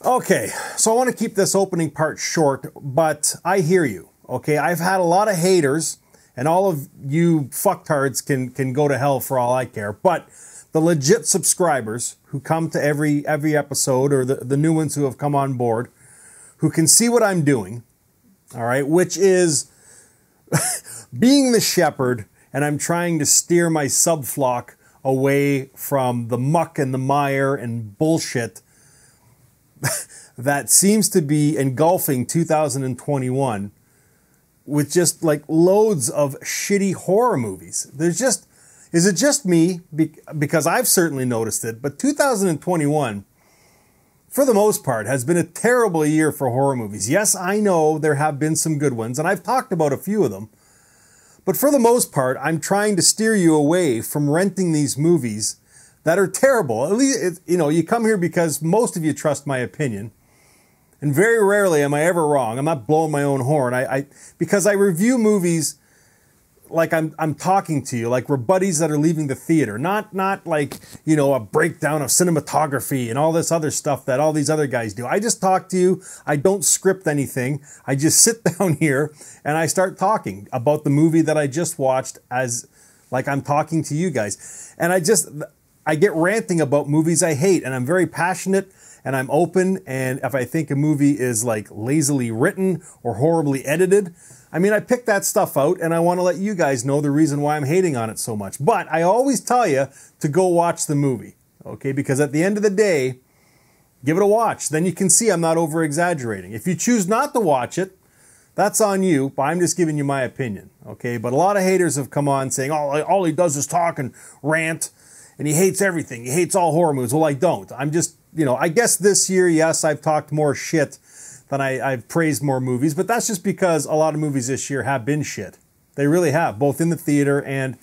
Okay, so I want to keep this opening part short, but I hear you, okay? I've had a lot of haters, and all of you fucktards can go to hell for all I care, but the legit subscribers who come to every episode, or the new ones who have come on board, who can see what I'm doing, all right, which is being the shepherd, and I'm trying to steer my subflock away from the muck and the mire and bullshit that seems to be engulfing 2021 with just like loads of shitty horror movies. Is it just me? Because I've certainly noticed it, but 2021, for the most part, has been a terrible year for horror movies. Yes, I know there have been some good ones, and I've talked about a few of them. But for the most part, I'm trying to steer you away from renting these movies that are terrible. At least, you come here because most of you trust my opinion. And very rarely am I ever wrong. I'm not blowing my own horn. Because I review movies like I'm talking to you, like we're buddies that are leaving the theater. Not like, a breakdown of cinematography and all this other stuff that all these other guys do. I just talk to you. I don't script anything. I just sit down here and I start talking about the movie that I just watched as like I'm talking to you guys. And I get ranting about movies I hate, and I'm very passionate and I'm open. And if I think a movie is like lazily written or horribly edited, I pick that stuff out, and I want to let you guys know the reason why I'm hating on it so much. But I always tell you to go watch the movie, okay? Because at the end of the day, give it a watch. Then you can see I'm not over-exaggerating. If you choose not to watch it, that's on you, but I'm just giving you my opinion, okay? But a lot of haters have come on saying, oh, all he does is talk and rant, and he hates everything. He hates all horror movies. Well, I don't. I'm just, I guess this year, yes, I've talked more shit than I've praised more movies, but that's just because a lot of movies this year have been shit. They really have, both in the theater and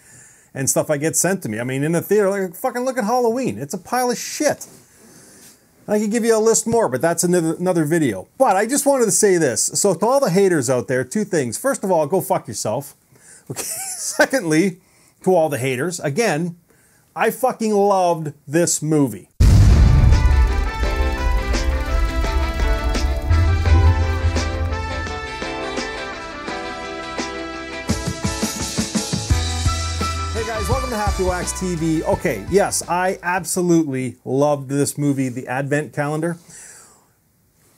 stuff I get sent to me. In the theater, like, fucking look at Halloween. It's a pile of shit. I could give you a list more, but that's another video. But I just wanted to say this. So to all the haters out there, two things. First of all, go fuck yourself. Okay. Secondly, to all the haters, again, I fucking loved this movie. Welcome to Happywax TV. Okay, yes, I absolutely loved this movie, The Advent Calendar.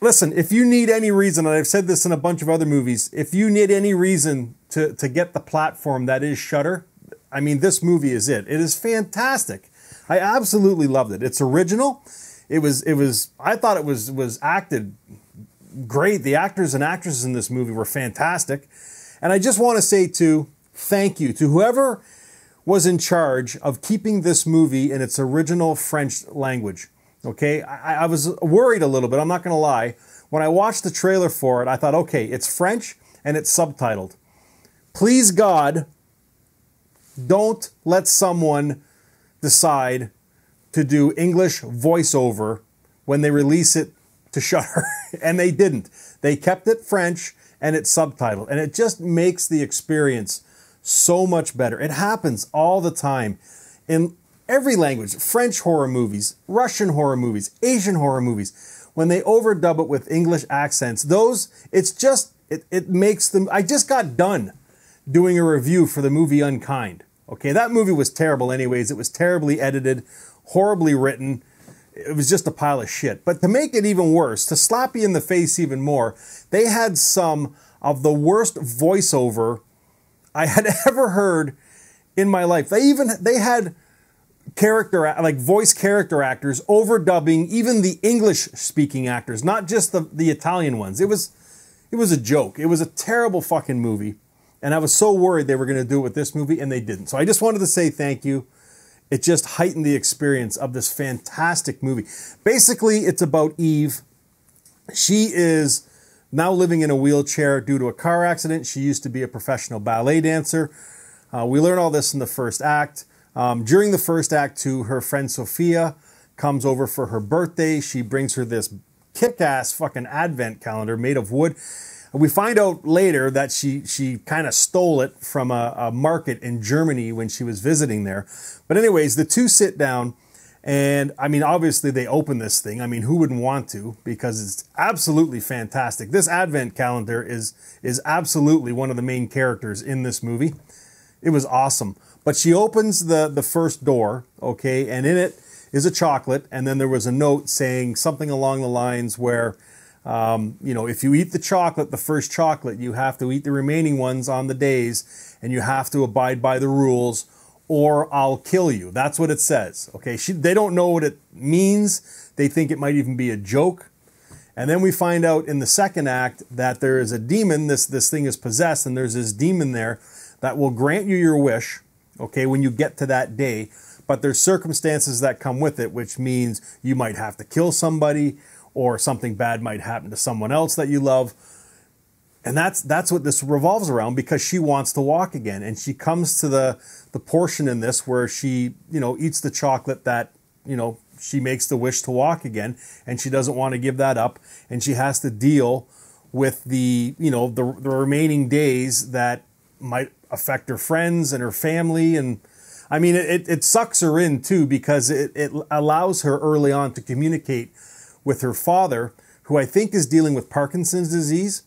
Listen, if you need any reason, and I've said this in a bunch of other movies, if you need any reason to get the platform that is Shudder, this movie is it. It is fantastic. I absolutely loved it. It's original. I thought it was acted great. The actors and actresses in this movie were fantastic. And I just want to say thank you to whoever was in charge of keeping this movie in its original French language, okay? I was worried a little bit, I'm not going to lie. When I watched the trailer for it, I thought, okay, it's French and it's subtitled. Please God, don't let someone decide to do English voiceover when they release it to Shudder. And they didn't. They kept it French and it's subtitled. And it just makes the experience so much better. It happens all the time in every language. French horror movies, Russian horror movies, Asian horror movies. When they overdub it with English accents, it makes them. I just got done doing a review for the movie Unkind. Okay, that movie was terrible anyways. It was terribly edited, horribly written. It was just a pile of shit. But to make it even worse, to slap you in the face even more, they had some of the worst voiceover I had ever heard in my life. They had voice character actors overdubbing even the English speaking actors, not just the Italian ones. It was a joke. It was a terrible fucking movie. And I was so worried they were going to do it with this movie, and they didn't. So I just wanted to say thank you. It just heightened the experience of this fantastic movie. Basically, it's about Eve. She is now living in a wheelchair due to a car accident. She used to be a professional ballet dancer. We learn all this in the first act. During the first act, too, her friend Sophia comes over for her birthday. She brings her this kick-ass fucking advent calendar made of wood. We find out later that she kind of stole it from a market in Germany when she was visiting there. But anyways, the two sit down And I mean, obviously they open this thing. I mean, who wouldn't want to? Because it's absolutely fantastic. This advent calendar is absolutely one of the main characters in this movie. It was awesome. But she opens the first door, okay, and in it is a chocolate, and then there was a note saying something along the lines where, you know, if you eat the chocolate, the first chocolate, you have to eat the remaining ones on the days, and you have to abide by the rules, or I'll kill you. That's what it says, okay? They don't know what it means. They think it might even be a joke. And then we find out in the second act that there is a demon. This thing is possessed, and there's this demon there that will grant you your wish, okay, when you get to that day. But there's circumstances that come with it, which means you might have to kill somebody, or something bad might happen to someone else that you love. And that's what this revolves around, because she wants to walk again. And she comes to the portion in this where she, you know, eats the chocolate that, you know, she makes the wish to walk again, and she doesn't want to give that up. And she has to deal with the, you know, the remaining days that might affect her friends and her family. And I mean, it sucks her in too, because it allows her early on to communicate with her father, who I think is dealing with Parkinson's disease.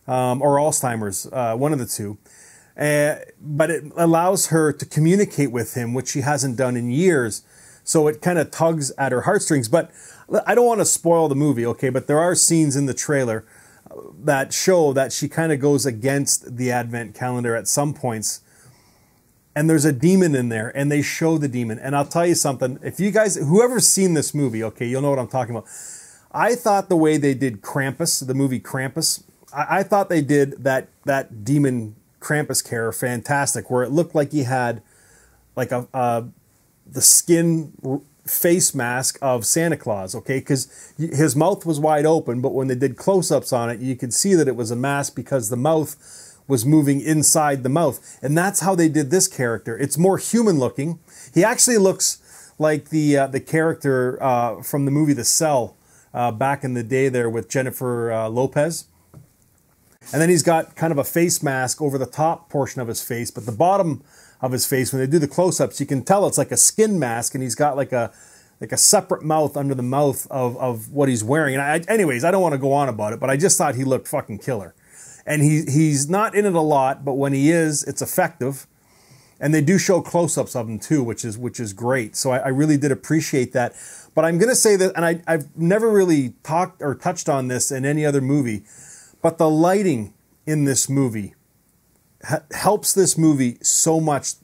Or Alzheimer's, one of the two. But it allows her to communicate with him, which she hasn't done in years. So it kind of tugs at her heartstrings. But I don't want to spoil the movie, okay? But there are scenes in the trailer that show that she kind of goes against the advent calendar at some points. And there's a demon in there, and they show the demon. And I'll tell you something. If you guys, whoever's seen this movie, okay, you'll know what I'm talking about. I thought the way they did Krampus, the movie Krampus, I thought they did that demon Krampus character fantastic, where it looked like he had like the skin face mask of Santa Claus, okay? Because his mouth was wide open, but when they did close-ups on it, you could see that it was a mask because the mouth was moving inside the mouth. And that's how they did this character. It's more human-looking. He actually looks like the character from the movie The Cell back in the day there with Jennifer Lopez. And then he's got kind of a face mask over the top portion of his face, but the bottom of his face, when they do the close-ups, you can tell it's like a skin mask, and he's got like a separate mouth under the mouth of what he's wearing. And anyways, I don't want to go on about it, but I just thought he looked fucking killer. And he's not in it a lot, but when he is, it's effective. And they do show close-ups of him too, which is great. So I really did appreciate that. But I'm going to say that, and I've never really talked or touched on this in any other movie, but the lighting in this movie helps this movie so much.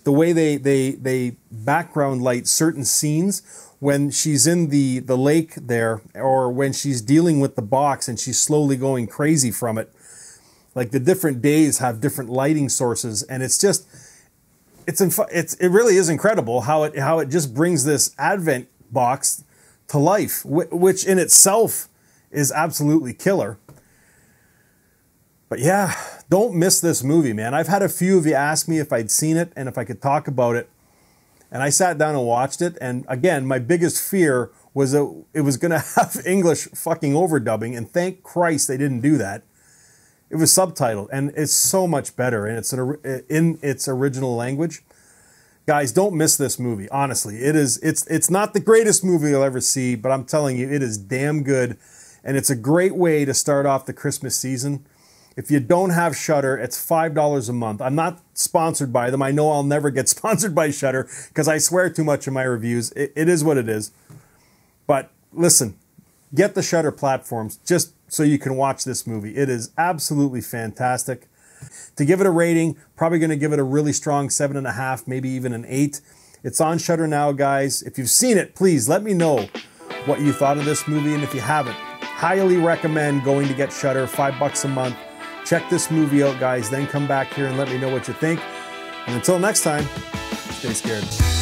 The way they background light certain scenes when she's in the lake there, or when she's dealing with the box and she's slowly going crazy from it. Like the different days have different lighting sources, and it's just it really is incredible how it just brings this Advent box to life, which in itself is absolutely killer. But yeah, don't miss this movie, man. I've had a few of you ask me if I'd seen it and if I could talk about it. And I sat down and watched it. And again, my biggest fear was that it was going to have English fucking overdubbing. And thank Christ they didn't do that. It was subtitled. And it's so much better. And it's in its original language. Guys, don't miss this movie. Honestly, it's not the greatest movie you'll ever see. But I'm telling you, it is damn good. And it's a great way to start off the Christmas season. If you don't have Shudder, it's $5 a month. I'm not sponsored by them. I know I'll never get sponsored by Shudder because I swear too much in my reviews. It is what it is. But listen, get the Shudder platforms just so you can watch this movie. It is absolutely fantastic. To give it a rating, probably going to give it a really strong 7.5, maybe even an 8. It's on Shudder now, guys. If you've seen it, please let me know what you thought of this movie. And if you haven't, highly recommend going to get Shudder, $5 a month. Check this movie out, guys. Then come back here and let me know what you think. And until next time, stay scared.